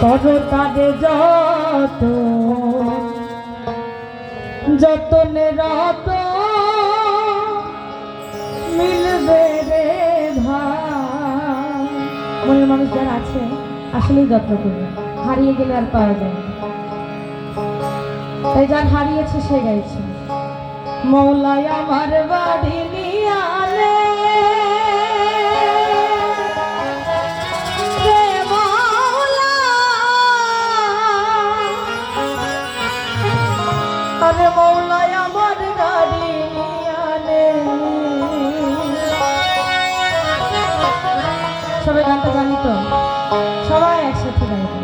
করো তারে যত যতনে রত মিলবে রে ভাই। মনের মানুষ যারা আছে আসলেই যত্ন করবে, হারিয়ে গেলে আর পাওয়া যায় না। তাই যার হারিয়েছে সে গাইছে, মৌলাই আমার বাড়ি নিয়ে আলে আরে মৌলাই আমার গাড়ি নিয়ে আলে। সবাই গানটা জানি তো, সবাই একসাথে গাইবে।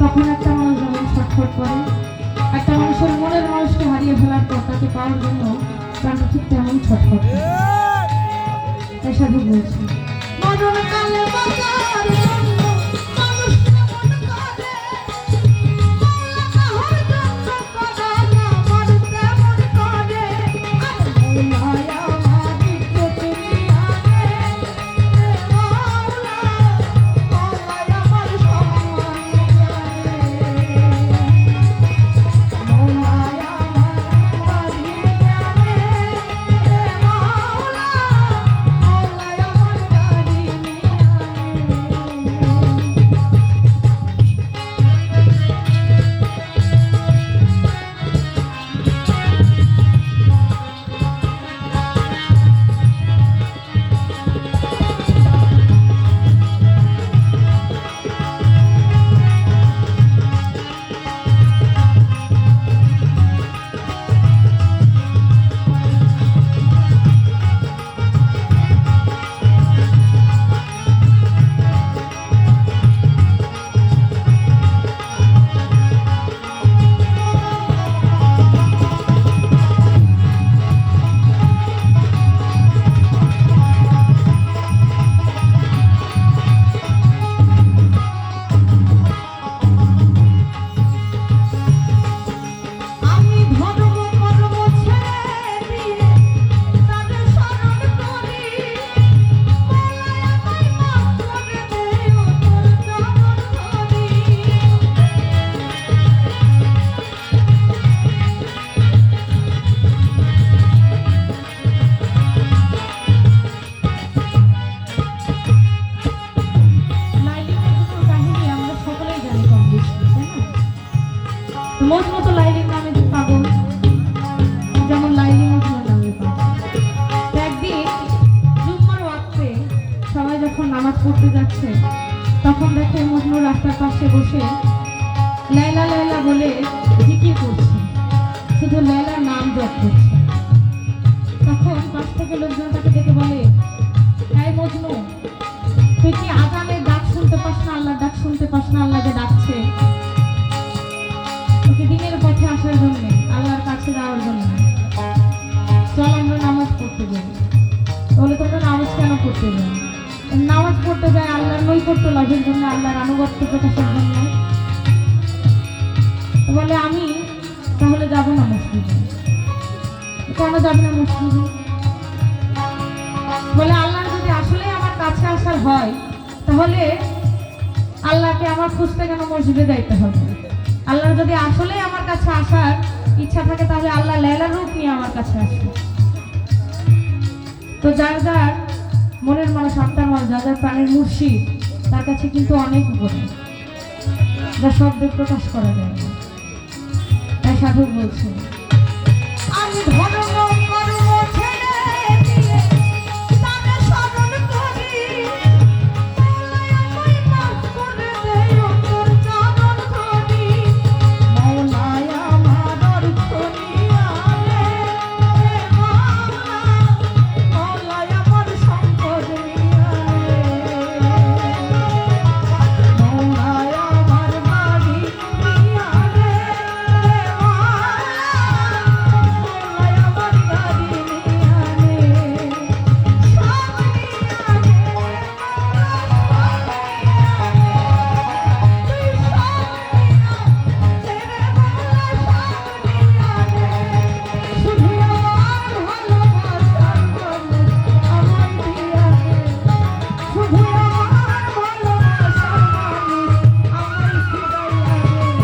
তখন একটা মানুষ যেমন ছটফট করে, একটা মানুষের মনের মানুষকে হারিয়ে ফেলার পর তাকে পাওয়ার জন্য প্রাণটা ঠিক তেমন ছটফট করে। তাই সাধু বলছি, মজনু তো লাইলির নামে পাগল, যেমন লাইলি মজনুর নামে পাগল। একদিন জুম্মার ওয়াক্তে সবাই যখন নামাজ পড়তে যাচ্ছে তখন দেখে মজনু রাস্তার পাশে বসে লাইলা লাইলা বলে জিকির করছে, শুধু লাইলার নাম জপ করছে। তখন পাশ থেকে লোকজন তাকে দেখে বলে, এই মজনু, তুই কি আজানের ডাক শুনতে পাস না? আল্লাহর ডাক শুনতে পাস না? আল্লাহ যে ডাকছে পড়তে যায়। নামাজ পড়তে যায় আল্লাহর নৈকট্য লাভের জন্য, আল্লাহর আনুগত্য প্রকাশের জন্য। বলে আমি তাহলে যাব না মসজিদে। কেন যাবে না মসজিদে? বলে আল্লাহর যদি আসলে আমার কাছে আসার হয় তাহলে আল্লাহকে আমার খুঁজতে কেন মসজিদে যাইতে হবে? আল্লাহর যদি আসলে আমার কাছে আসার ইচ্ছা থাকে তাহলে আল্লাহ লাইলার রূপ নিয়ে আমার কাছে আসে। তো যার যার মনের মানুষ, আত্মার মানুষ, যার যার প্রাণের মুর্শিদ, তার কাছে কিন্তু অনেক উপরে, যা শব্দে প্রকাশ করা যায় না। তাই সাধক বলছে, আমি ধর্ম কর্ম ছেড়ে দিয়ে তাকে স্মরণ করি, আমায় মাফ করে দেও তোর চরণ ধরি, মওলায় আমার অর্থ নিয়া রে, মওলায় আমার সম্পদ নিয়া রে, মওলায় আমার বাড়ি নিয়া রে, মওলায় আমার গাড়ি নিয়া রে, সব নিয়া রে, তুই সব নিয়া রে মওলা, সব নিয়া রে, শুধু আমার ভালোবাসার মানুষ আমায় দিয়া রে, শুধু আমার ভালোবাসার মানুষ আমায় ফিরাইয়া রে,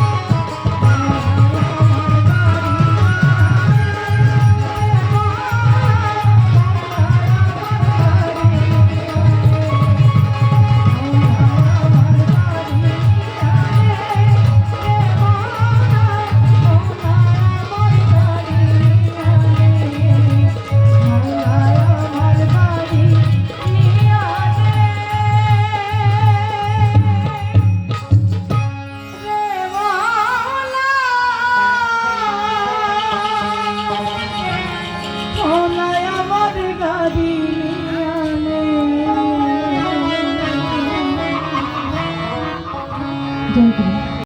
জয় গুরু।